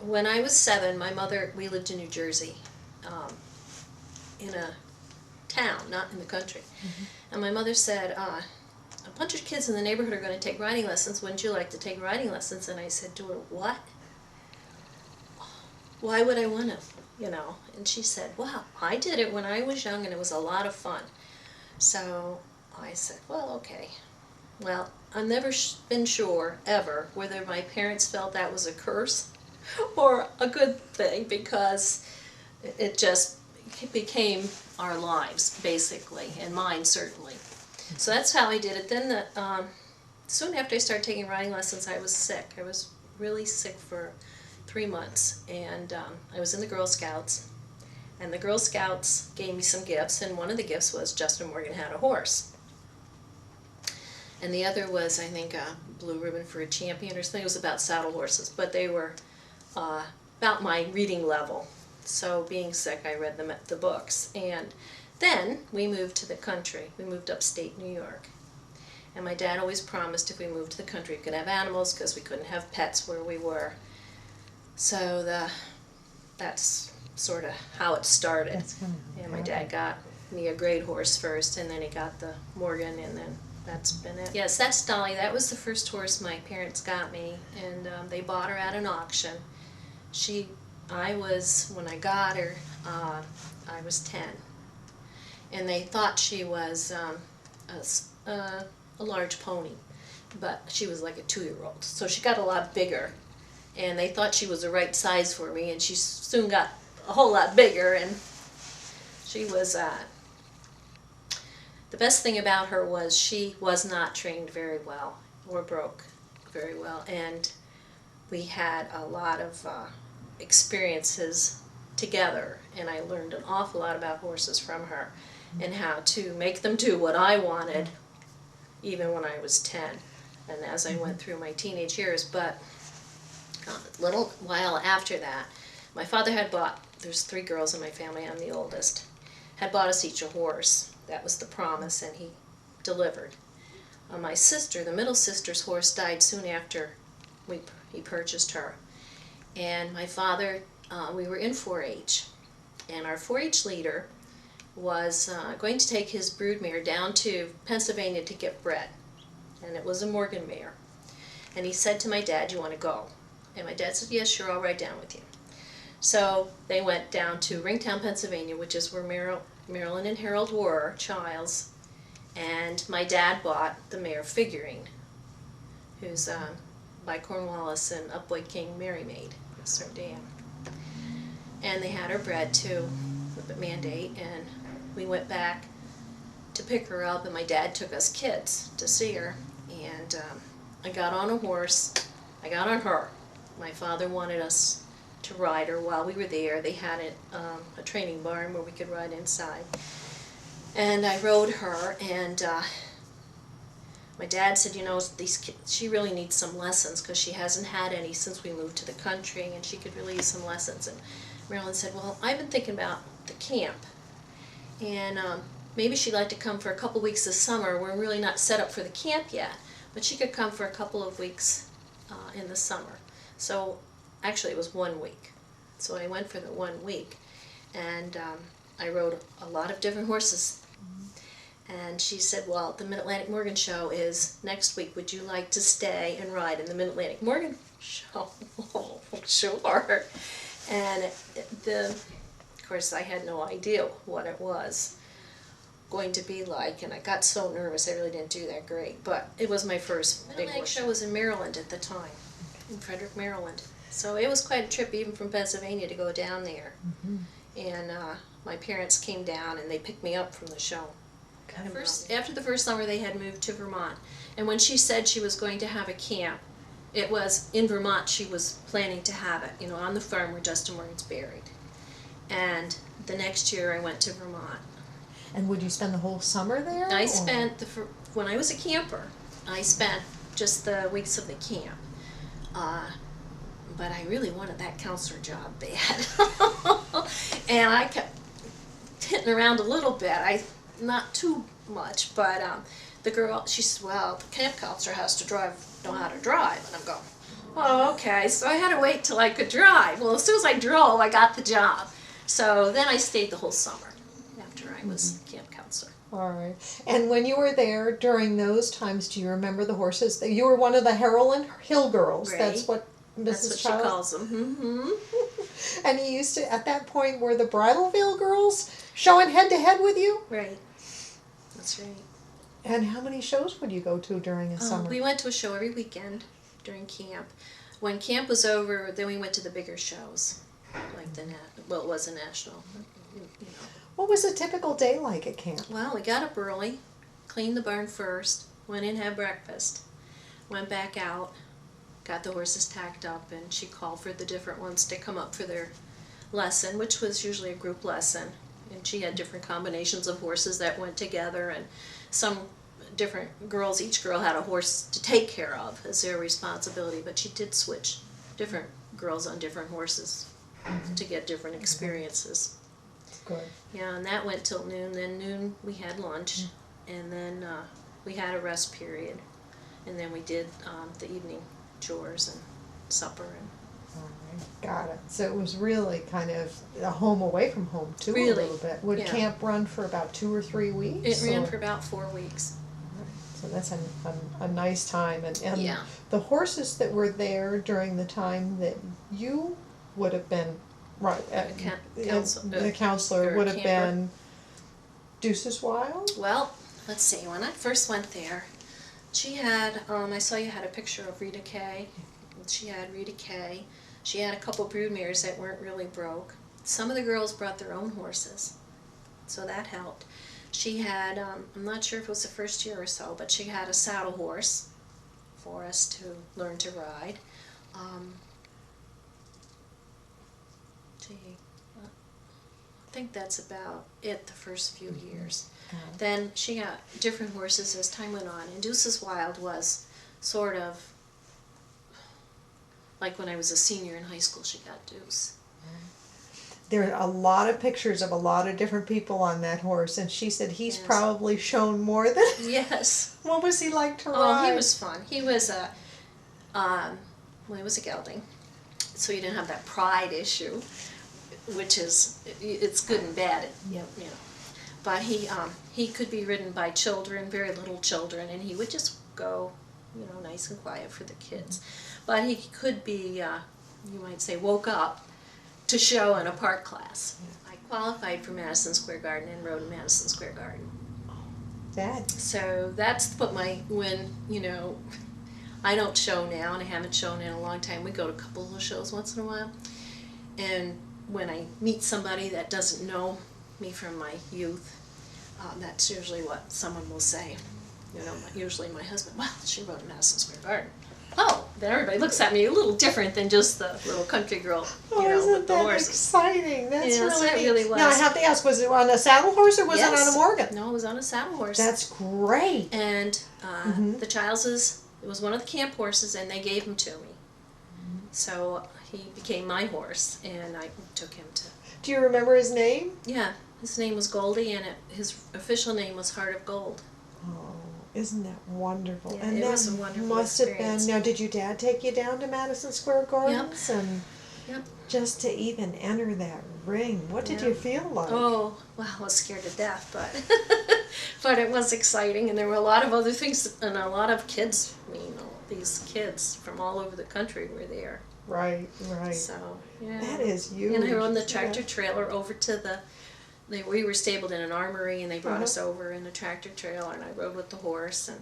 when I was 7, my mother, we lived in New Jersey, in a town, not in the country. And my mother said, a bunch of kids in the neighborhood are going to take riding lessons. Wouldn't you like to take riding lessons? And I said to her, what? Why would I want to, you know? And she said, well, I did it when I was young and it was a lot of fun. So I said, well, okay. Well, I've never been sure, ever, whether my parents felt that was a curse or a good thing, because it just became our lives, basically, and mine certainly. So that's how I did it. Then soon after I started taking riding lessons, I was sick. I was really sick for 3 months, and I was in the Girl Scouts, and the Girl Scouts gave me some gifts, and one of the gifts was Justin Morgan had a horse. And the other was, I think, a blue ribbon for a champion or something. It was about saddle horses, but they were about my reading level. So being sick, I read them at the books. And then we moved to the country. We moved upstate New York. And my dad always promised if we moved to the country we could have animals, because we couldn't have pets where we were. So that's sort of how it started. And my dad got me a great horse first, and then he got the Morgan, and then that's been it. Yes, that's Dolly. That was the first horse my parents got me, and they bought her at an auction. When I got her, I was 10. And they thought she was a large pony, but she was like a 2-year-old. So she got a lot bigger, and they thought she was the right size for me, and she soon got a whole lot bigger, and she was, the best thing about her was she was not trained very well, or broke very well, and we had a lot of experiences together, and I learned an awful lot about horses from her and how to make them do what I wanted even when I was 10 and as I went through my teenage years. But a little while after that, my father had bought, there's 3 girls in my family, I'm the oldest, had bought us each a horse. That was the promise, and he delivered. My sister, the middle sister's horse, died soon after he purchased her. And my father, we were in 4-H, and our 4-H leader was going to take his broodmare down to Pennsylvania to get bred, and it was a Morgan mare. And he said to my dad, "You want to go?" And my dad said, "Yes, sure, I'll ride down with you." So they went down to Ringtown, Pennsylvania, which is where Marilyn and Harold were, Childs, and my dad bought the mare Figuring, who's by Cornwallis and Upway King Mary Maid. That's her dam. And they had her bred to the mandate, and we went back to pick her up, and my dad took us kids to see her, and I got on a horse. I got on her. My father wanted us to ride her while we were there. They had a training barn where we could ride inside. And I rode her, and my dad said, you know, these kids, she really needs some lessons because she hasn't had any since we moved to the country, and she could really use some lessons. And Marilyn said, well, I've been thinking about the camp, and maybe she'd like to come for a couple weeks this summer. We're really not set up for the camp yet, but she could come for a couple of weeks in the summer. So actually it was 1 week. So I went for the 1 week, and I rode a lot of different horses. And she said, well, the Mid-Atlantic Morgan show is next week. Would you like to stay and ride in the Mid-Atlantic Morgan show? Oh, sure. And of course, I had no idea what it was going to be like, and I got so nervous I really didn't do that great. But it was my first big horse show. Was in Maryland at the time, in Frederick, Maryland. So it was quite a trip, even from Pennsylvania, to go down there. And my parents came down, and they picked me up from the show. After the first summer, they had moved to Vermont. And when she said she was going to have a camp, it was in Vermont she was planning to have it, you know, on the farm where Justin Morgan's buried. And the next year I went to Vermont. And would you spend the whole summer there? I spent, when I was a camper, I spent just the weeks of the camp. But I really wanted that counselor job bad. And I kept hitting around a little bit. Not too much, but the girl, she said, well, the camp counselor has to know how to drive. And I'm going, oh, okay. So I had to wait till I could drive. Well, as soon as I drove, I got the job. So then I stayed the whole summer after I was camp counselor. All right. And when you were there during those times, do you remember the horses? You were one of the Harrowland Hill girls. Right. That's what Mrs. That's what Child she calls them. Mm-hmm. And you used to, at that point, were the Bridalveil girls showing head to head with you? Right. That's right. And how many shows would you go to during a summer? We went to a show every weekend during camp. When camp was over, then we went to the bigger shows, like well, it was a national, you know. What was a typical day like at camp? Well, we got up early, cleaned the barn first, went in, had breakfast, went back out, got the horses tacked up, and she called for the different ones to come up for their lesson, which was usually a group lesson. And she had different combinations of horses that went together, and some different girls, each girl had a horse to take care of as their responsibility, but she did switch different girls on different horses to get different experiences. Good. Yeah, and that went till noon. Then noon we had lunch, and then we had a rest period, and then we did the evening chores and supper. And All right. Got it. So it was really kind of a home away from home too, Really, a little bit. Would yeah. camp run for about 2 or 3 weeks? it ran or- for about 4 weeks. So that's a nice time. And Yeah. the horses that were there during the time that you would have been, right, the counselor or would have camper. been Deuce's Wild? Well, let's see. When I first went there, she had, I saw you had a picture of Rita Kay. She had Rita Kay. She had a couple broodmares that weren't really broke. Some of the girls brought their own horses, so that helped. She had, I'm not sure if it was the first year or so, but she had a saddle horse for us to learn to ride. I think that's about it the first few years. Then she got different horses as time went on, and Deuce's Wild was sort of like when I was a senior in high school, she got Deuce. There are a lot of pictures of a lot of different people on that horse, and she said he's Yes. probably shown more than. Yes. What was he like to ride? Oh, he was fun. He was a, well, he was a gelding, so you didn't have that pride issue, which is, it's good and bad. Yep. You know. But he could be ridden by children, very little children, and he would just go, you know, nice and quiet for the kids. But he could be, you might say, woke up to show in a park class. I qualified for Madison Square Garden and rode in Madison Square Garden. That. So that's what when, you know, I don't show now, and I haven't shown in a long time. We go to a couple of shows once in a while. And when I meet somebody that doesn't know me from my youth, that's usually what someone will say. You know, usually my husband, well, she rode in Madison Square Garden. Oh, then everybody looks at me a little different than just the little country girl, you know, isn't with the that horses. exciting? That's Yes, really it neat. really was. Now I have to ask, was it on a saddle horse or was it on a Morgan? No, it was on a saddle horse. That's great. And the Childeses, it was one of the camp horses, and they gave him to me. So he became my horse, and I took him to. Do you remember his name? Yeah, his name was Goldie, and his official name was Heart of Gold. Oh, isn't that wonderful? Yeah, and it that was a wonderful must have experience. been. Now, did your dad take you down to Madison Square Gardens and Yep. just to even enter that ring? What did Yeah. you feel like? Oh, well, I was scared to death, but but it was exciting, and there were a lot of other things, and a lot of kids, you know, these kids from all over the country were there. Right, right. So, yeah. That is huge. And I rode the tractor Yeah. trailer over to we were stabled in an armory, and they brought us over in a tractor trailer, and I rode with the horse. And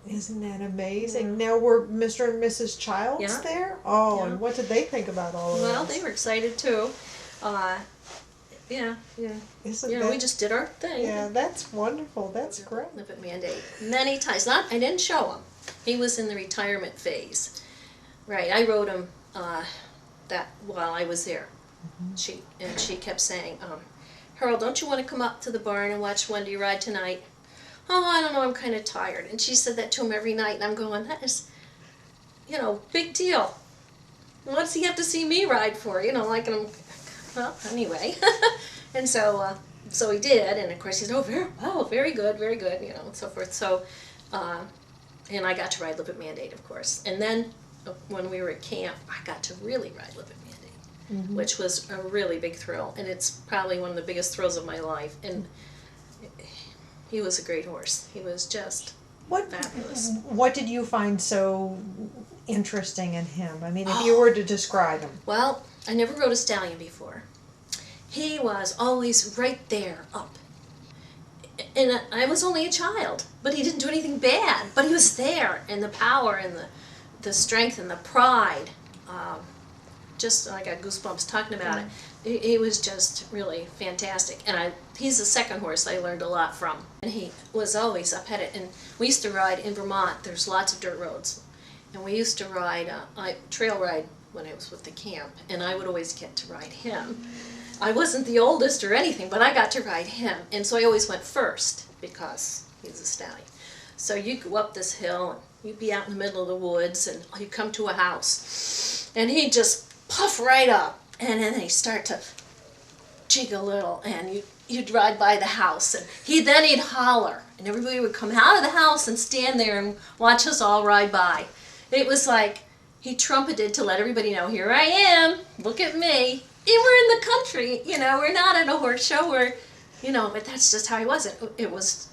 Isn't that amazing? Now were Mr. and Mrs. Childs Yeah. there? Oh, Yeah. and what did they think about all of well, this? they were excited too. Yeah. Isn't You know, that, we just did our thing. yeah, that's wonderful. That's great. Lipid mandate many times. I didn't show him. He was in the retirement phase. Right. I rode him that while I was there. She kept saying, Harold, don't you want to come up to the barn and watch Wendy ride tonight? Oh, I don't know, I'm kind of tired. And she said that to him every night, and I'm going, that is, you know, big deal. What does he have to see me ride for? You know, like, and I'm, well, anyway. And so he did, and of course he said, very good, you know, and so forth. So, and I got to ride Lipid Mandate, of course. And then when we were at camp, I got to really ride Lippet Mandy, Mm-hmm. which was a really big thrill, and it's probably one of the biggest thrills of my life. And he was a great horse. He was just fabulous. What did you find so interesting in him? I mean, if you were to describe him. Well, I never rode a stallion before. He was always right there, up. And I was only a child, but he didn't do anything bad. But he was there, and the power and the strength and the pride. Just, I got goosebumps talking about it. He was just really fantastic. And he's the second horse I learned a lot from. And he was always up-headed. And we used to ride in Vermont. There's lots of dirt roads. And we used to ride, trail ride when I was with the camp. And I would always get to ride him. I wasn't the oldest or anything, but I got to ride him. And so I always went first because he's a stallion. So you'd go up this hill, and you'd be out in the middle of the woods, and you'd come to a house. And he'd just puff right up, and then he'd start to jig a little, and you'd ride by the house. And he'd holler, and everybody would come out of the house and stand there and watch us all ride by. It was like he trumpeted to let everybody know, here I am, look at me. And we're in the country, we're not at a horse show, but that's just how he was. It was,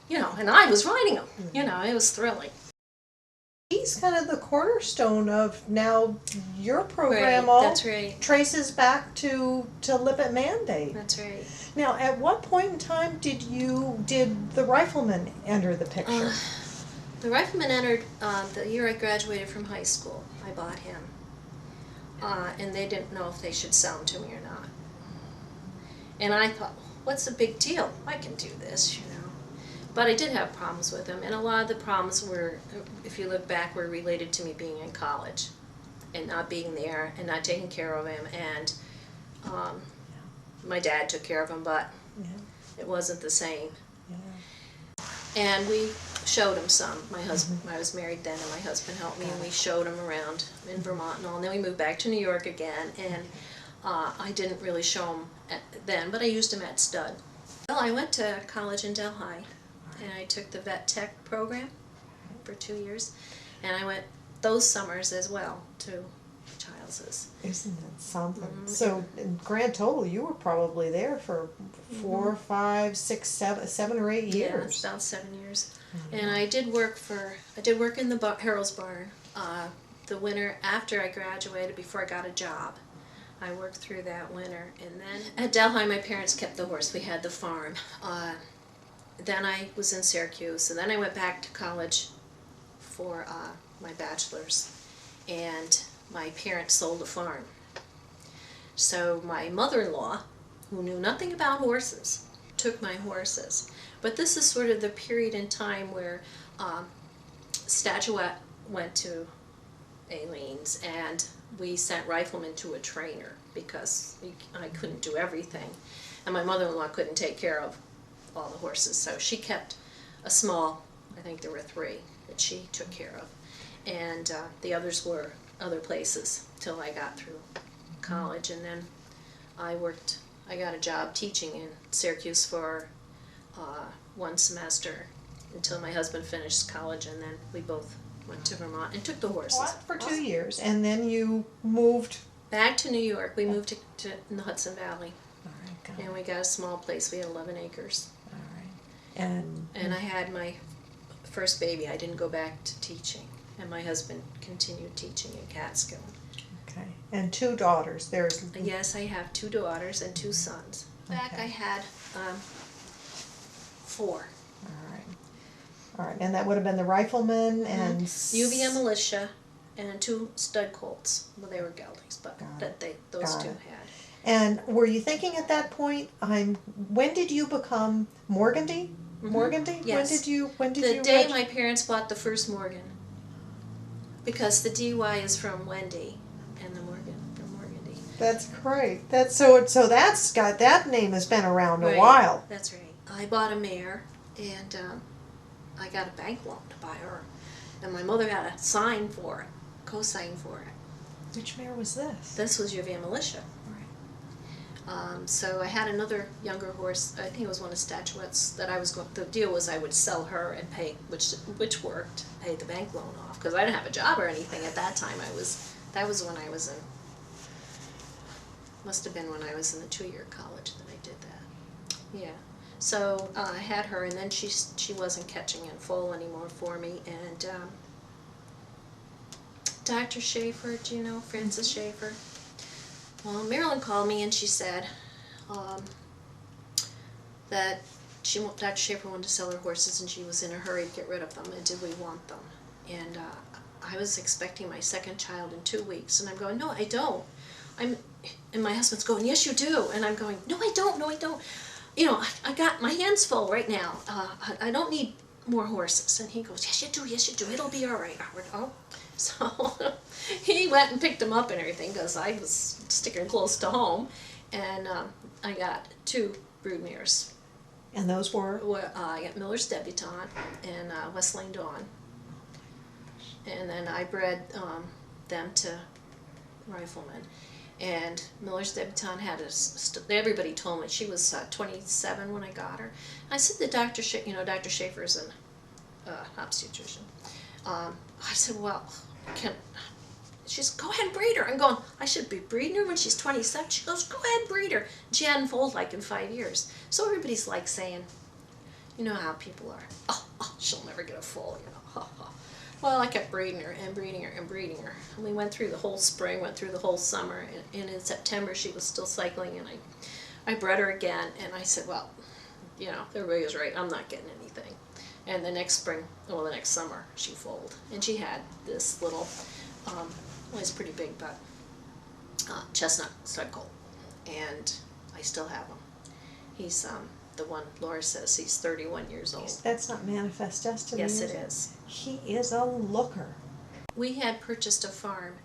and I was riding him, it was thrilling. He's kind of the cornerstone of now your program. Right, that's right. Traces back to Lippet Mandy. That's right. Now, at what point in time did the rifleman enter the picture? The rifleman entered the year I graduated from high school. I bought him. And they didn't know if they should sell him to me or not. And I thought, what's the big deal? I can do this, But I did have problems with him, and a lot of the problems were, if you look back, were related to me being in college and not being there and not taking care of him. And my dad took care of him, but it wasn't the same. Yeah. And we showed him some. My husband, I was married then, and my husband helped me, and we showed him around in Vermont and all. And then we moved back to New York again, and I didn't really show him then, but I used him at stud. Well, I went to college in Delhi, and I took the vet tech program for 2 years, and I went those summers as well to Childs's. Isn't that something? So, in grand total, you were probably there for 4, 5, 6, 7 or 8 years. Yeah, about 7 years. And I did work in the Harold's barn the winter after I graduated, before I got a job. I worked through that winter, and then at Delhi my parents kept the horse. We had the farm. Then I was in Syracuse, and then I went back to college for my bachelor's, and my parents sold the farm. So my mother-in-law, who knew nothing about horses, took my horses. But this is sort of the period in time where Statuette went to Ayers, and we sent Rifleman to a trainer because I couldn't do everything. And my mother-in-law couldn't take care of all the horses, so she kept a small, I think there were 3 that she took care of. And the others were other places till I got through college. And then I got a job teaching in Syracuse for 1 semester until my husband finished college, and then we both went to Vermont and took the horses. What? For 2 years, and then you moved back to New York. We moved in the Hudson Valley. All right, and we got a small place. We had 11 acres. All right. And I had my first baby. I didn't go back to teaching, and my husband continued teaching in Catskill. Okay. And 2 daughters. Yes, I have 2 daughters and 2 sons. Back I had 4. All right, and that would have been the Rifleman and UVM militia and 2 stud colts. Well, they were geldings, but those 2 had. And were you thinking at that point? When did you become Morgandy? Morgandy? Yes. When did you? The day my parents bought the first Morgan, because the DY is from Wendy, and the Morgan from Morgandy. That's great. So that name has been around a while. That's right. I bought a mare, and I got a bank loan to buy her, and my mother had a sign for it, co-sign for it. Which mare was this? This was UVM militia. So I had another younger horse. I think it was one of Statuette's that I was going. The deal was I would sell her and pay, which worked, pay the bank loan off because I didn't have a job or anything at that time. That was when I was in. Must have been when I was in the 2-year college that I did that. Yeah. So I had her, and then she wasn't catching in full anymore for me, and Dr. Schaefer, do you know Francis Schaefer? Well, Marilyn called me and she said that Dr. Schaefer wanted to sell her horses and she was in a hurry to get rid of them, and did we want them? And I was expecting my second child in 2 weeks, and I'm going, no, I don't. And my husband's going, yes, you do. And I'm going, no, I don't, no, I don't. You know, I got my hands full right now. I don't need more horses. And he goes, yes, you do, it'll be all right, Howard. Oh. So he went and picked them up and everything because I was sticking close to home, and I got 2 brood mares. And those were? I got Miller's Debutante and West Lane Dawn, and then I bred them to Rifleman. And Miller's Debutante had everybody told me she was 27 when I got her. I said to Dr. Dr. Schaefer's an obstetrician. I said, well, she said, go ahead and breed her. I'm going, I should be breeding her when she's 27. She goes, go ahead and breed her. She hadn't foaled like in 5 years. So everybody's like saying, you know how people are. Oh, she'll never get a foal, you know. Well, I kept breeding her and breeding her and breeding her. And we went through the whole spring, went through the whole summer, and in September she was still cycling, and I bred her again, and I said, well, you know, everybody was right, I'm not getting anything. And the next spring, well, the next summer, she foaled. And she had this little, well, he's pretty big, but chestnut stud colt. And I still have him. He's the one Laura says he's 31 years old. That's not Manifest Destiny. Yes, it is. He is a looker. We had purchased a farm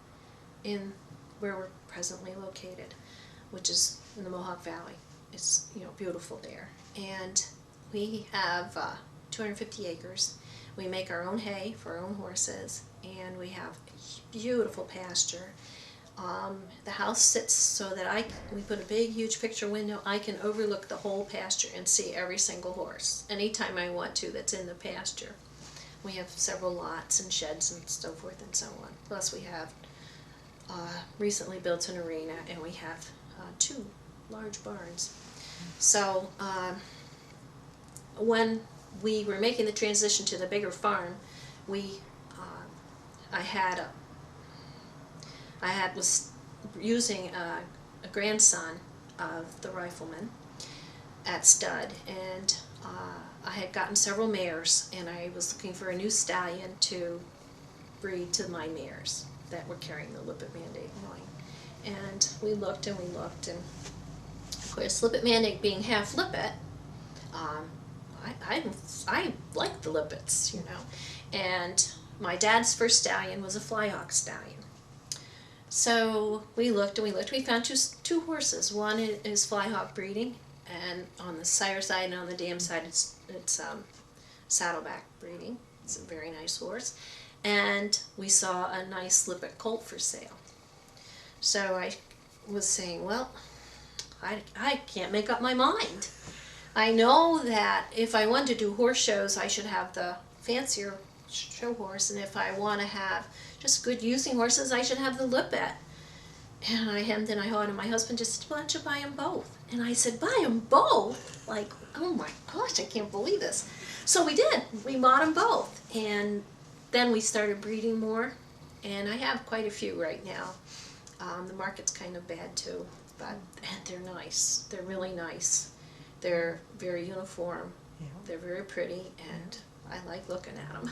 in where we're presently located, which is in the Mohawk Valley. It's, you know, beautiful there. And we have 250 acres. We make our own hay for our own horses, and we have beautiful pasture. The house sits so that we put a big, huge picture window. I can overlook the whole pasture and see every single horse anytime I want to that's in the pasture. We have several lots and sheds and so forth and so on. Plus we have recently built an arena, and we have 2 large barns. So when we were making the transition to the bigger farm, I was using a grandson of the Rifleman at stud, and I had gotten several mares, and I was looking for a new stallion to breed to my mares that were carrying the Lippet Mandate line. And we looked and we looked, and of course, Lippet Mandate being half Lippet, I like the Lippets, you know. And my dad's first stallion was a Flyhawk stallion. So we looked and we looked. We found two horses. One is Flyhawk breeding, and on the sire side and on the dam side it's Saddleback breeding. It's a very nice horse. And we saw a nice Lippet colt for sale. So I was saying, well, I can't make up my mind. I know that if I want to do horse shows, I should have the fancier show horse, and if I want to have just good using horses, I should have the Lippet. And I hemmed and I hawed, and my husband just said, why don't you buy them both? And I said, buy them both? Like, oh my gosh, I can't believe this. So we did. We bought them both. And then we started breeding more, and I have quite a few right now. The market's kind of bad too, but they're nice. They're really nice. They're very uniform. Yeah. They're very pretty, and I like looking at them.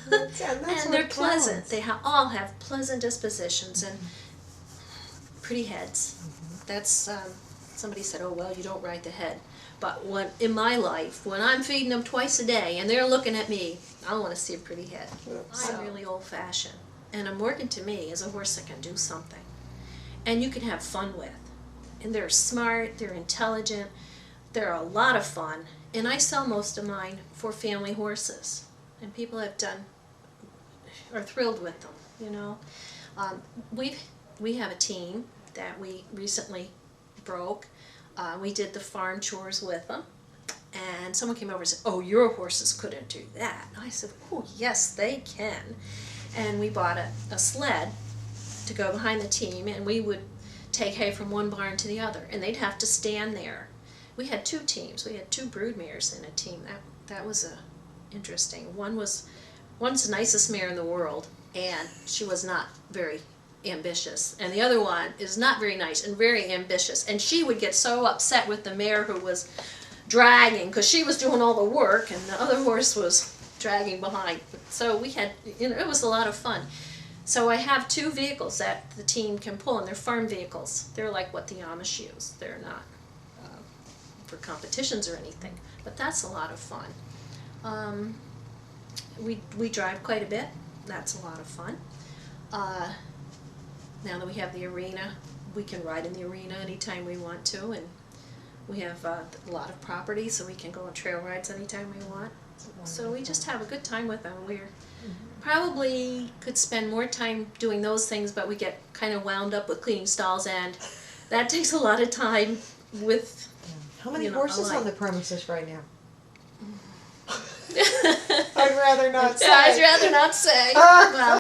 And they're pleasant. They all have pleasant dispositions and pretty heads. That's somebody said, oh well, you don't ride the head. But in my life, when I'm feeding them twice a day and they're looking at me, I want to see a pretty head. I'm really old-fashioned, and a Morgan to me is a horse that can do something, and you can have fun with. And they're smart, they're intelligent, they're a lot of fun, and I sell most of mine for family horses, and people are thrilled with them, you know. We have a team that we recently broke. We did the farm chores with them. And someone came over and said, "Oh, your horses couldn't do that." And I said, "Oh, yes, they can." And we bought a sled to go behind the team, and we would take hay from one barn to the other, and they'd have to stand there. We had 2 teams. We had 2 broodmares in a team. That was interesting. One's the nicest mare in the world, and she was not very ambitious. And the other one is not very nice and very ambitious. And she would get so upset with the mare who was dragging, because she was doing all the work, and the other horse was dragging behind. So we had, it was a lot of fun. So I have 2 vehicles that the team can pull, and they're farm vehicles. They're like what the Amish use. They're not for competitions or anything, but that's a lot of fun. We drive quite a bit. That's a lot of fun. Now that we have the arena, we can ride in the arena anytime we want to, and we have a lot of property, so we can go on trail rides anytime we want. So we just have a good time with them. We're probably could spend more time doing those things, but we get kind of wound up with cleaning stalls, and that takes a lot of time with. How many horses on the premises right now? I'd rather not say. I'd rather not say. Well,